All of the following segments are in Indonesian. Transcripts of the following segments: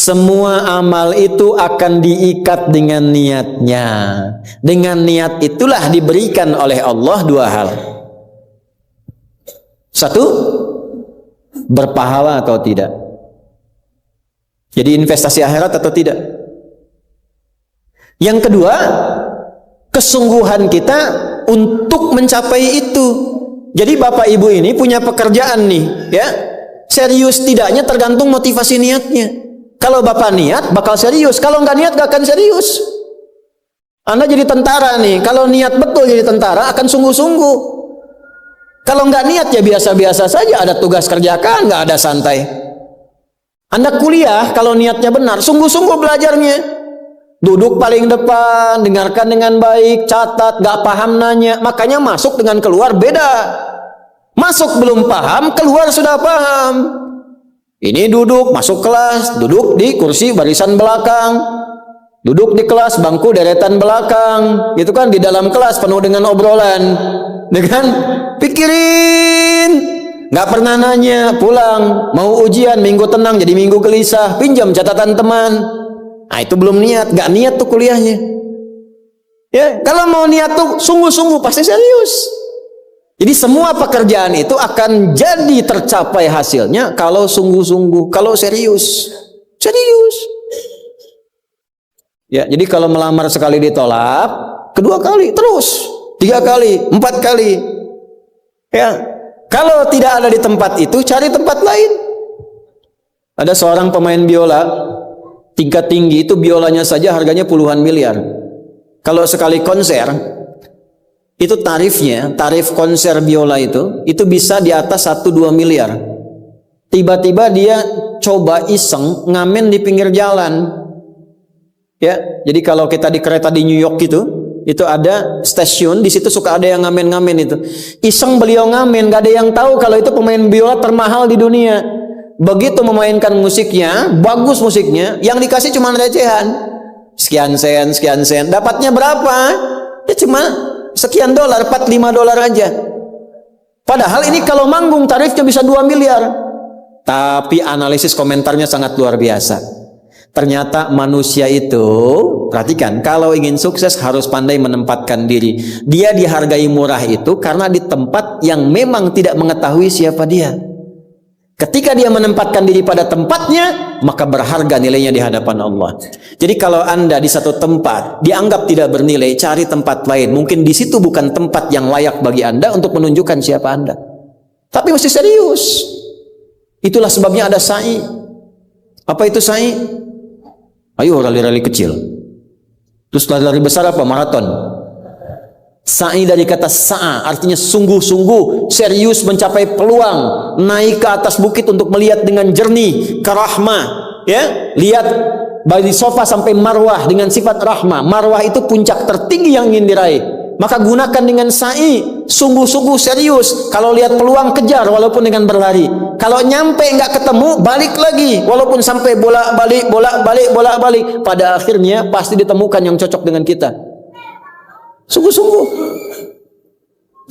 Semua amal itu akan diikat dengan niatnya. Dengan niat itulah diberikan oleh Allah dua hal. Satu, berpahala atau tidak. Jadi investasi akhirat atau tidak. Yang kedua, kesungguhan kita untuk mencapai itu. Jadi Bapak Ibu ini punya pekerjaan nih, ya. Serius tidaknya tergantung motivasi niatnya. Kalau Bapak niat, bakal serius. Kalau nggak niat, nggak akan serius. Anda jadi tentara nih. Kalau niat betul jadi tentara, akan sungguh-sungguh. Kalau nggak niat, ya biasa-biasa saja. Ada tugas kerjakan, nggak ada santai. Anda kuliah, kalau niatnya benar, sungguh-sungguh belajarnya. Duduk paling depan, dengarkan dengan baik, catat, nggak paham nanya. Makanya masuk dengan keluar beda. Masuk belum paham, keluar sudah paham. Ini duduk, masuk kelas, duduk di kursi barisan belakang, duduk di kelas, bangku deretan belakang, gitu kan, di dalam kelas penuh dengan obrolan, dengan pikirin, nggak pernah nanya, pulang, mau ujian, minggu tenang, jadi minggu gelisah, pinjam catatan teman. Nah itu belum niat, nggak niat tuh kuliahnya. Ya, kalau mau niat tuh sungguh-sungguh, pasti serius. Jadi semua pekerjaan itu akan jadi tercapai hasilnya kalau sungguh-sungguh, kalau serius. Serius. Ya, jadi kalau melamar sekali ditolak, kedua kali, terus, 3 kali, 4 kali. Ya, kalau tidak ada di tempat itu, cari tempat lain. Ada seorang pemain biola, tingkat tinggi itu biolanya saja harganya puluhan miliar. Kalau sekali konser, itu tarifnya, tarif konser biola itu bisa di atas 1-2 miliar. Tiba-tiba dia coba iseng ngamen di pinggir jalan. Ya, jadi kalau kita di kereta di New York itu ada stasiun, di situ suka ada yang ngamen-ngamen itu. Iseng beliau ngamen, gak ada yang tahu kalau itu pemain biola termahal di dunia. Begitu memainkan musiknya, bagus musiknya, yang dikasih cuma recehan. Sekian sen. Dapatnya berapa? Ya cuma sekian dolar, 4-5 dolar aja. Padahal ini kalau manggung tarifnya bisa 2 miliar. Tapi analisis komentarnya sangat luar biasa. Ternyata manusia itu, perhatikan, kalau ingin sukses harus pandai menempatkan diri. Dia dihargai murah itu karena di tempat yang memang tidak mengetahui siapa dia. Ketika dia menempatkan diri pada tempatnya, maka berharga nilainya di hadapan Allah. Jadi kalau Anda di satu tempat dianggap tidak bernilai, cari tempat lain. Mungkin di situ bukan tempat yang layak bagi Anda untuk menunjukkan siapa Anda. Tapi mesti serius. Itulah sebabnya ada sa'i. Apa itu sa'i? Ayo rali-rali kecil. Terus lari-lari besar apa? Maraton. Sa'i dari kata sa'a, artinya sungguh-sungguh, serius mencapai peluang, naik ke atas bukit untuk melihat dengan jernih ke rahmah, ya, lihat dari sofa sampai marwah dengan sifat rahmah. Marwah itu puncak tertinggi yang ingin diraih. Maka gunakan dengan sa'i, sungguh-sungguh serius. Kalau lihat peluang kejar walaupun dengan berlari. Kalau nyampe nggak ketemu, balik lagi walaupun sampai bolak-balik. Pada akhirnya pasti ditemukan yang cocok dengan kita. Sungguh-sungguh.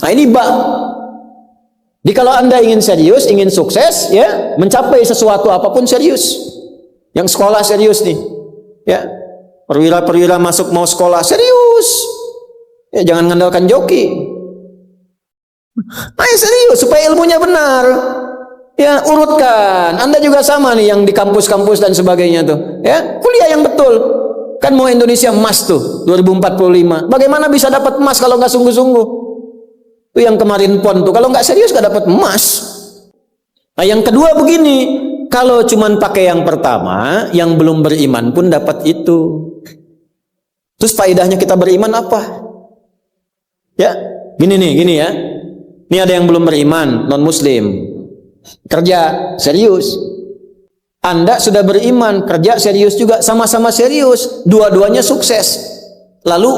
Nah ini bab. Jadi kalau Anda ingin serius, ingin sukses, ya, mencapai sesuatu apapun serius. Yang sekolah serius nih, ya, perwira-perwira masuk mau sekolah serius. Ya jangan mengandalkan joki. Nah serius supaya ilmunya benar. Ya urutkan. Anda juga sama nih yang di kampus-kampus dan sebagainya tuh. Ya kuliah yang betul. Kan mau Indonesia emas tuh 2045. Bagaimana bisa dapat emas kalau nggak sungguh-sungguh? Itu yang kemarin PON tuh. Kalau nggak serius nggak dapat emas. Nah yang kedua begini, kalau cuman pakai yang pertama, yang belum beriman pun dapat itu. Terus faedahnya kita beriman apa? Ya, gini ya. Ini ada yang belum beriman, non Muslim, kerja serius. Anda sudah beriman, kerja serius juga, sama-sama serius, dua-duanya sukses. Lalu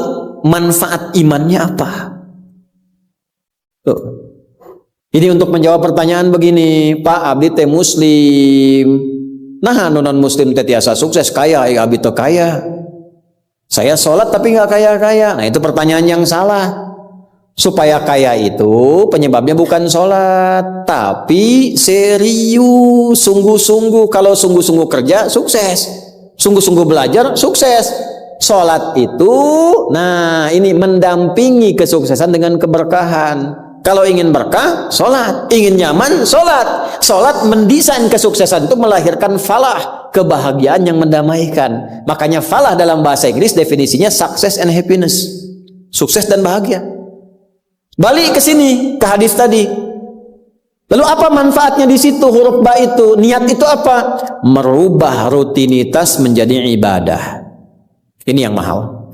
manfaat imannya apa? Tuh. Jadi untuk menjawab pertanyaan begini, Pak abdi teh Muslim, nah non Muslim teh tiasa sukses, kaya, abdi teh kaya. Saya sholat tapi nggak kaya-kaya. Nah itu pertanyaan yang salah. Supaya kaya itu penyebabnya bukan sholat, tapi serius, sungguh-sungguh. Kalau sungguh-sungguh kerja, sukses. sungguh-sungguh belajar, sukses. Sholat itu, nah ini mendampingi kesuksesan dengan keberkahan. Kalau ingin berkah, sholat. Ingin nyaman, sholat. Sholat mendesain kesuksesan itu melahirkan falah, kebahagiaan yang mendamaikan. Makanya falah dalam bahasa Inggris definisinya success and happiness. Sukses dan bahagia. Balik ke sini, ke hadis tadi. Lalu apa manfaatnya di situ? Huruf ba itu, niat itu apa? Merubah rutinitas menjadi ibadah. Ini yang mahal.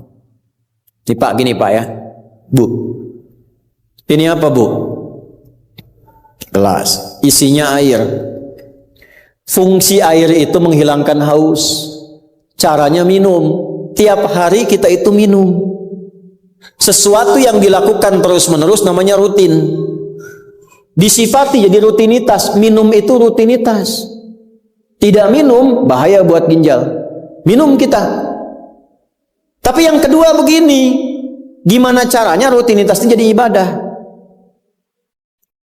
Ini Pak, gini Pak ya. Bu. Ini apa Bu? Gelas. Isinya air. Fungsi air itu menghilangkan haus. Caranya minum. Tiap hari kita itu minum. Sesuatu yang dilakukan terus-menerus namanya rutin. Disifati jadi rutinitas. Minum itu rutinitas. Tidak minum, bahaya buat ginjal. Minum kita. Tapi yang kedua begini, gimana caranya rutinitas itu jadi ibadah?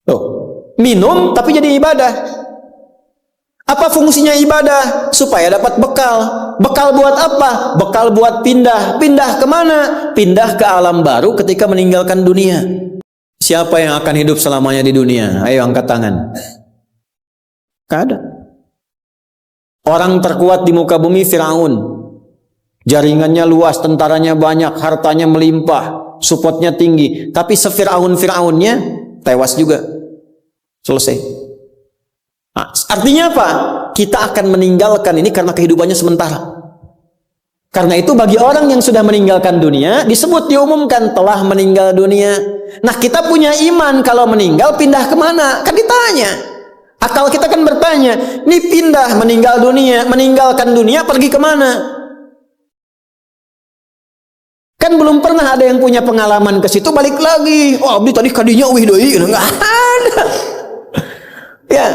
Oh, minum tapi jadi ibadah. Apa fungsinya ibadah? Supaya dapat bekal. Bekal buat apa? Bekal buat pindah. Pindah kemana? Pindah ke alam baru ketika meninggalkan dunia. Siapa yang akan hidup selamanya di dunia? Ayo angkat tangan. Gak ada. Orang terkuat di muka bumi Firaun. Jaringannya luas, tentaranya banyak, hartanya melimpah, supportnya tinggi. Tapi sefiraun-firaunnya tewas juga. Selesai. Nah, artinya apa? Kita akan meninggalkan ini karena kehidupannya sementara. Karena itu bagi orang yang sudah meninggalkan dunia, disebut diumumkan telah meninggal dunia. Nah kita punya iman kalau meninggal pindah kemana? Kan ditanya. Akal kita kan bertanya, ini pindah meninggal dunia, meninggalkan dunia pergi kemana? Kan belum pernah ada yang punya pengalaman ke situ balik lagi. Oh, abdi tadi kadinya wih deui, enggak ada. Ya,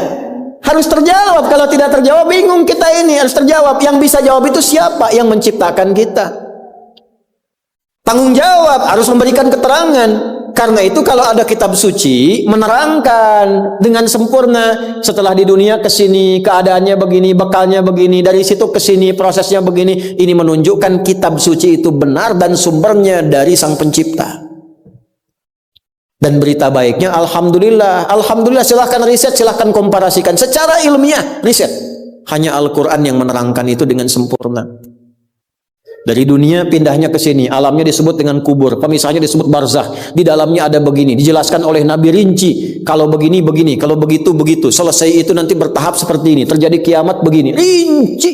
harus terjawab. Kalau tidak terjawab bingung kita ini. Harus terjawab. Yang bisa jawab itu siapa? Yang menciptakan kita. Tanggung jawab, harus memberikan keterangan. Karena itu kalau ada kitab suci menerangkan dengan sempurna, setelah di dunia ke sini keadaannya begini, bekalnya begini, dari situ ke sini prosesnya begini. Ini menunjukkan kitab suci itu benar dan sumbernya dari Sang Pencipta. Dan berita baiknya, alhamdulillah, alhamdulillah. Silahkan riset, silahkan komparasikan secara ilmiah, riset. Hanya Al-Quran yang menerangkan itu dengan sempurna. Dari dunia pindahnya ke sini, alamnya disebut dengan kubur, pemisahnya disebut barzakh. Di dalamnya ada begini, dijelaskan oleh Nabi rinci. Kalau begini begini, kalau begitu begitu. Selesai itu nanti bertahap seperti ini, terjadi kiamat begini, rinci.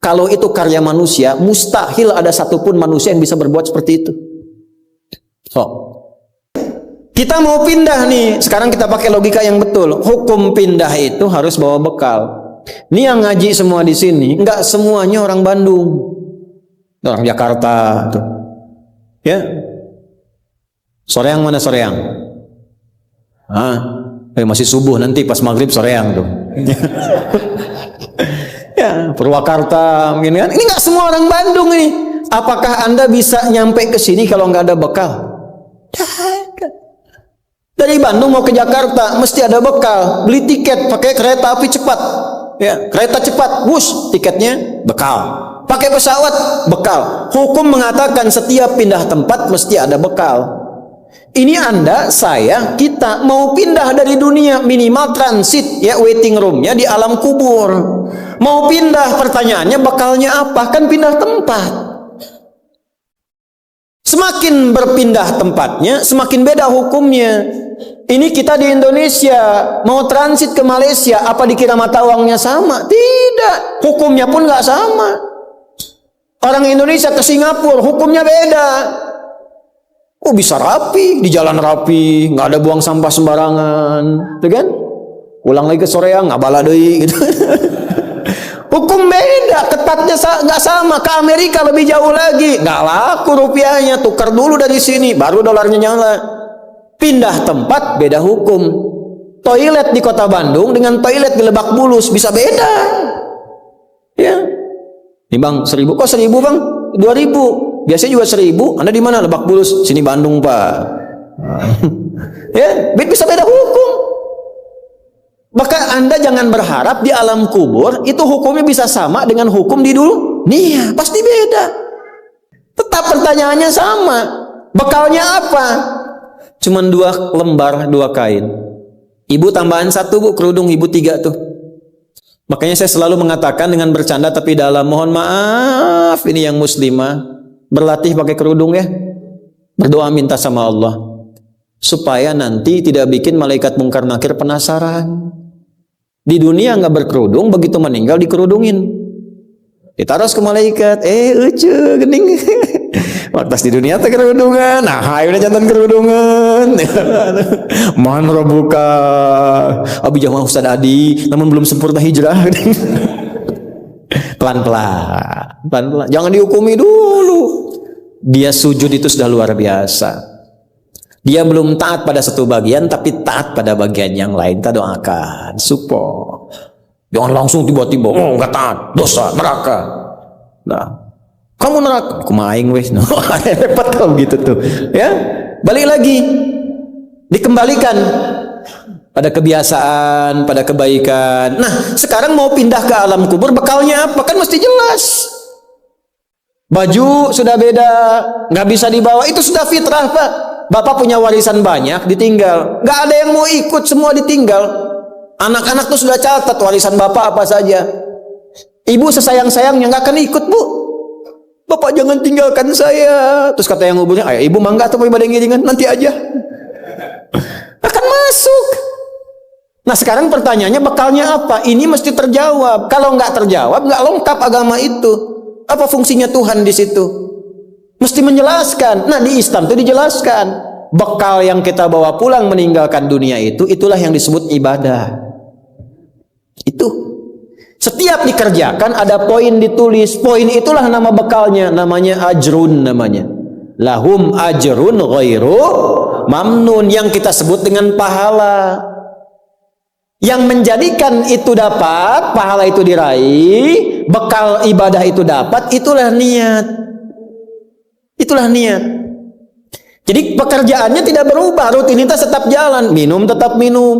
Kalau itu karya manusia, mustahil ada satupun manusia yang bisa berbuat seperti itu. So, kita mau pindah nih, sekarang kita pakai logika yang betul. Hukum pindah itu harus bawa bekal. Ini yang ngaji semua di sini, enggak semuanya orang Bandung. Orang Jakarta tuh. Ya. Soreang mana Soreang? Masih subuh, nanti pas maghrib Soreang tuh. Ya, Purwakarta mungkin kan. Ini nggak semua orang Bandung ini. Apakah Anda bisa nyampe ke sini kalau nggak ada bekal? Dari Bandung mau ke Jakarta mesti ada bekal. Beli tiket pakai kereta api cepat. Ya, kereta cepat, bus, tiketnya bekal. Pakai pesawat, bekal. Hukum mengatakan setiap pindah tempat mesti ada bekal. Ini Anda, saya, kita mau pindah dari dunia, minimal transit, ya, waiting roomnya di alam kubur. Mau pindah, pertanyaannya bekalnya apa? Kan pindah tempat. Semakin berpindah tempatnya, semakin beda hukumnya. Ini kita di Indonesia, mau transit ke Malaysia, apa dikira mata uangnya sama? Tidak, hukumnya pun nggak sama. Orang Indonesia ke Singapura, hukumnya beda. Oh, bisa rapi, di jalan rapi, nggak ada buang sampah sembarangan, tuh kan? Ulang lagi ke Soreang, nggak bala deui gitu. Hukum beda, ketatnya nggak sama. Ke Amerika lebih jauh lagi, nggak laku rupiahnya, tukar dulu dari sini, baru dolarnya nyala. Pindah tempat, beda hukum. Toilet di kota Bandung dengan toilet di Lebak Bulus bisa beda. Ya. Nih bang, 1.000, kok 1.000 bang? 2.000, biasanya juga 1.000. Anda di mana? Lebak Bulus, sini Bandung pak. Ya, bisa beda hukum. Maka Anda jangan berharap di alam kubur itu hukumnya bisa sama dengan hukum di dunia. Pasti beda. Tetap pertanyaannya sama. Bekalnya apa? Cuman 2 lembar 2 kain. Ibu tambahan 1 bu, kerudung ibu 3 tuh. Makanya saya selalu mengatakan dengan bercanda tapi dalam, mohon maaf ini yang muslimah, berlatih pakai kerudung ya. Berdoa minta sama Allah supaya nanti tidak bikin malaikat mungkar nakir penasaran. Di dunia nggak berkerudung, begitu meninggal dikerudungin, ditaruh ke malaikat. Ucu gening. Waktu di dunia teh kerudungan, nah hai udah jantan kerudungan. Man robuka, abi jamaah Ustaz Adi, namun belum sempurna hijrah. Pelan-pelan, jangan dihukumi dulu. Dia sujud itu sudah luar biasa. Dia belum taat pada satu bagian, tapi taat pada bagian yang lain. Kita doakan, support. Jangan langsung tiba-tiba, oh nggak taat, dosa, neraka. Nah, kamu neraka, aku maing wes. No, repot kalau gitu tuh. Ya, balik lagi, dikembalikan pada kebiasaan, pada kebaikan. Nah, sekarang mau pindah ke alam kubur, bekalnya apa? Kan mesti jelas. Baju sudah beda, nggak bisa dibawa. Itu sudah fitrah Pak. Bapak punya warisan banyak, ditinggal. Nggak ada yang mau ikut, semua ditinggal. Anak-anak tuh sudah catat warisan bapak apa saja. Ibu sesayang-sayangnya nggak akan ikut bu. Bapak jangan tinggalkan saya. Terus kata yang nguburnya, ayah ibu mangga atau ibadah ngiringan nanti aja. Akan masuk. Nah sekarang pertanyaannya bekalnya apa? Ini mesti terjawab. Kalau nggak terjawab, nggak lengkap agama itu. Apa fungsinya Tuhan di situ? Mesti menjelaskan. Nah di Islam itu dijelaskan. Bekal yang kita bawa pulang meninggalkan dunia itu, itulah yang disebut ibadah. Itu. Setiap dikerjakan ada poin ditulis. Poin itulah nama bekalnya. Namanya ajrun namanya. Lahum ajrun ghairu mamnun. Yang kita sebut dengan pahala. Yang menjadikan itu dapat, pahala itu diraih, bekal ibadah itu dapat, itulah niat. Itulah niat. Jadi pekerjaannya tidak berubah, rutinitas tetap jalan, minum tetap minum,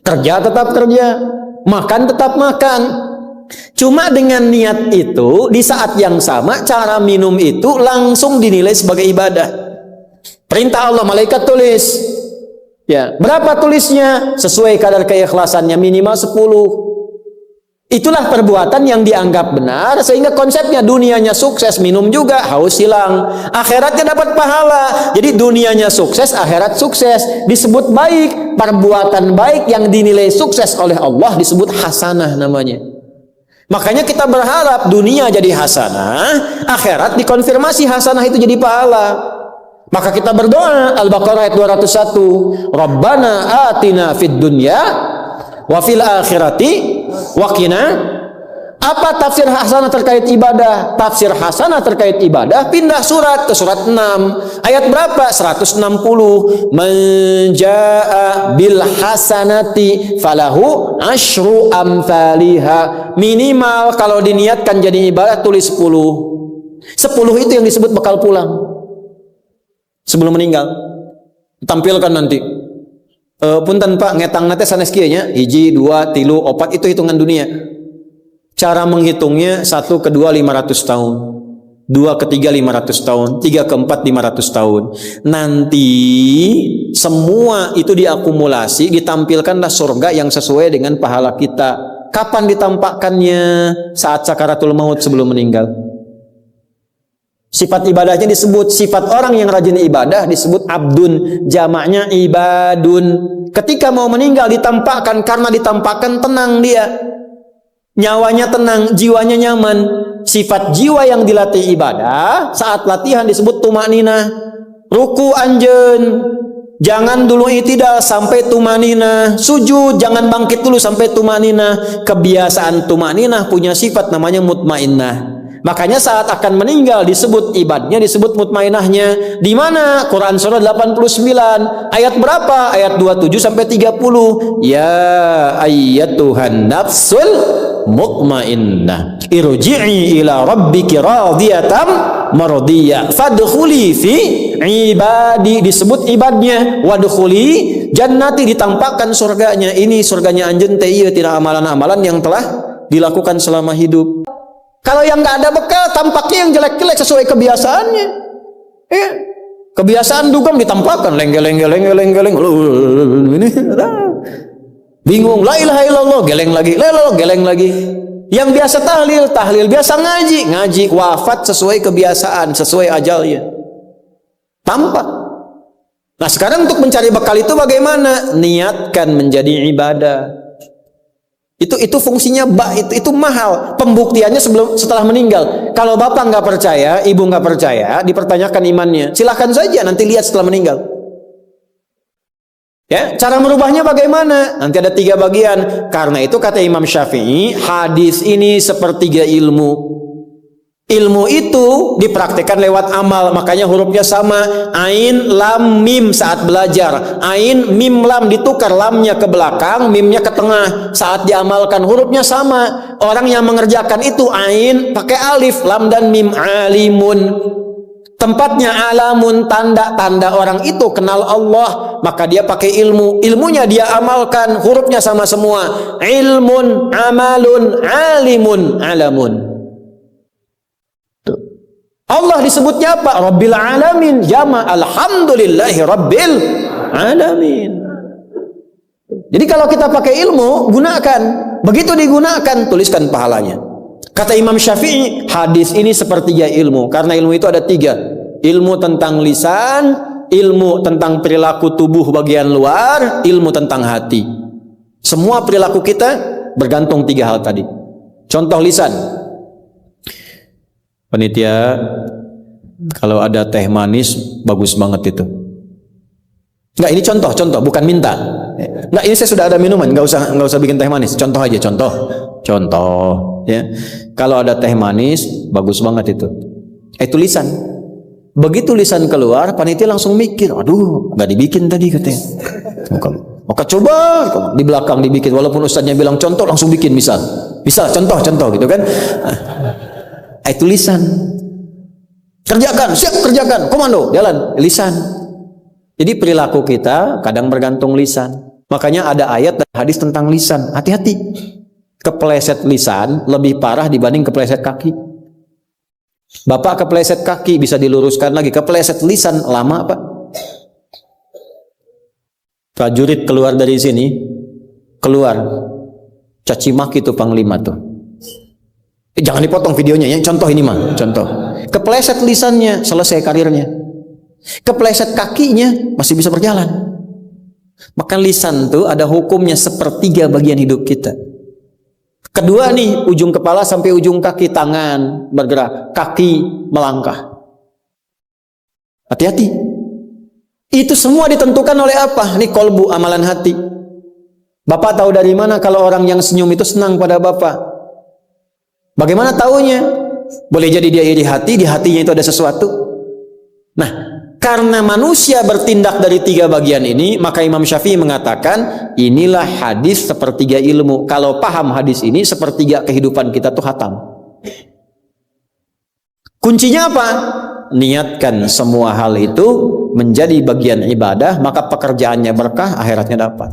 kerja tetap kerja, makan tetap makan. Cuma dengan niat itu, di saat yang sama, cara minum itu langsung dinilai sebagai ibadah. Perintah Allah, malaikat tulis. Ya, berapa tulisnya? Sesuai kadar keikhlasannya, minimal 10. Itulah perbuatan yang dianggap benar, sehingga konsepnya dunianya sukses, minum juga, haus hilang, akhiratnya dapat pahala. Jadi dunianya sukses, akhirat sukses, disebut baik. Perbuatan baik yang dinilai sukses oleh Allah disebut hasanah namanya. Makanya kita berharap dunia jadi hasanah, akhirat dikonfirmasi hasanah itu jadi pahala. Maka kita berdoa, Al-Baqarah ayat 201, Rabbana atina fid dunya wa fil akhirati waqina. Apa tafsir hasanah terkait ibadah? Tafsir hasanah terkait ibadah pindah surat ke surat 6. Ayat berapa? 160. Man jaa bil hasanati falahu asyru amthaliha. Minimal kalau diniatkan jadi ibadah tulis 10. 10 itu yang disebut bekal pulang. Sebelum meninggal. Tampilkan nanti. Punten Pak ngetang nate sanes kieu nya 1 2 3 4 itu hitungan dunia. Cara menghitungnya 1 ke 2 500 tahun, 2 ke 3 500 tahun, 3 ke 4 500 tahun. Nanti semua itu diakumulasi, ditampilkanlah surga yang sesuai dengan pahala kita. Kapan ditampakkannya? Saat sakaratul maut, sebelum meninggal. Sifat ibadahnya disebut, sifat orang yang rajin ibadah disebut abdun, jamaknya ibadun. Ketika mau meninggal ditampakkan, karena ditampakkan tenang dia. Nyawanya tenang, jiwanya nyaman. Sifat jiwa yang dilatih ibadah, saat latihan disebut tumanina. Ruku anjen, jangan dulu itidal sampai tumanina. Sujud, jangan bangkit dulu sampai tumanina. Kebiasaan tumanina punya sifat namanya mutmainnah. Makanya saat akan meninggal disebut ibadahnya, disebut mutmainahnya. Di mana? Quran surah 89 ayat berapa? Ayat 27 sampai 30. Ya ayyatuhan nafsul mutmainnah irji'i ila rabbiki radiyatan mardiyah fadkhuli fi ibadi, disebut ibadnya. Wadkhuli, jannati, ditampakkan surganya. Ini surganya anjeun teh ieu tina amalan-amalan yang telah dilakukan selama hidup. Kalau yang nggak ada bekal, tampaknya yang jelek-jelek sesuai kebiasaannya. Ya. Kebiasaan dugem ditampakkan lengeleng. Ini bingung, la ilaha illallah, geleng lagi, la ilaha geleng lagi. Yang biasa tahlil, biasa ngaji, wafat sesuai kebiasaan, sesuai ajalnya. Tampak. Nah, sekarang untuk mencari bekal itu bagaimana? Niatkan menjadi ibadah. Itu fungsinya itu mahal. Pembuktiannya setelah meninggal. Kalau bapak nggak percaya, ibu nggak percaya, dipertanyakan imannya. Silahkan saja nanti lihat setelah meninggal. Ya, cara merubahnya bagaimana? Nanti ada 3 bagian. Karena itu kata Imam Syafi'i, hadis ini sepertiga ilmu. Ilmu itu dipraktikkan lewat amal, makanya hurufnya sama. Ain, lam, mim saat belajar. Ain, mim, lam ditukar, lamnya ke belakang, mimnya ke tengah. Saat diamalkan hurufnya sama. Orang yang mengerjakan itu ain pakai alif, lam dan mim, alimun. Tempatnya alamun, tanda-tanda orang itu kenal Allah, maka dia pakai ilmu. Ilmunya dia amalkan, hurufnya sama semua. Ilmun, amalun, alimun, alamun. Allah disebutnya apa? Rabbil alamin, jama alhamdulillahi rabbil alamin. Jadi kalau kita pakai ilmu, gunakan. Begitu digunakan, tuliskan pahalanya. Kata Imam Syafi'i, hadis ini sepertiga ilmu. Karena ilmu itu ada 3. Ilmu tentang lisan, ilmu tentang perilaku tubuh bagian luar, ilmu tentang hati. Semua perilaku kita bergantung 3 hal tadi. Contoh lisan. Panitia, kalau ada teh manis bagus banget itu. Enggak, ini contoh, bukan minta. Enggak, ini saya sudah ada minuman, enggak usah bikin teh manis. Contoh aja, contoh, ya. Kalau ada teh manis bagus banget itu. Itu lisan. Begitu lisan keluar, panitia langsung mikir, aduh, enggak dibikin tadi katanya. Maka coba di belakang dibikin, walaupun ustaznya bilang contoh, langsung bikin misal contoh gitu kan. Itu lisan. Kerjakan, siap kerjakan, komando, jalan, lisan. Jadi perilaku kita kadang bergantung lisan. Makanya ada ayat dan hadis tentang lisan. Hati-hati. Kepleset lisan lebih parah dibanding kepleset kaki. Bapak kepleset kaki bisa diluruskan lagi. Kepleset lisan lama Pak. Prajurit keluar dari sini, caci maki itu panglima tuh. Jangan dipotong videonya ya, contoh ini mah, contoh. Kepleset lisannya, selesai karirnya. Kepleset kakinya, masih bisa berjalan. Maka lisan tuh ada hukumnya sepertiga bagian hidup kita. Kedua nih, ujung kepala sampai ujung kaki, tangan bergerak, kaki melangkah. Hati-hati. Itu semua ditentukan oleh apa? Ini kolbu, amalan hati. Bapak tahu dari mana kalau orang yang senyum itu senang pada Bapak? Bagaimana taunya? Boleh jadi dia iri hati, di hatinya itu ada sesuatu. Nah, karena manusia bertindak dari 3 bagian ini, maka Imam Syafi'i mengatakan, inilah hadis sepertiga ilmu. Kalau paham hadis ini, sepertiga kehidupan kita tuh hatam. Kuncinya apa? Niatkan semua hal itu menjadi bagian ibadah, maka pekerjaannya berkah, akhiratnya dapat.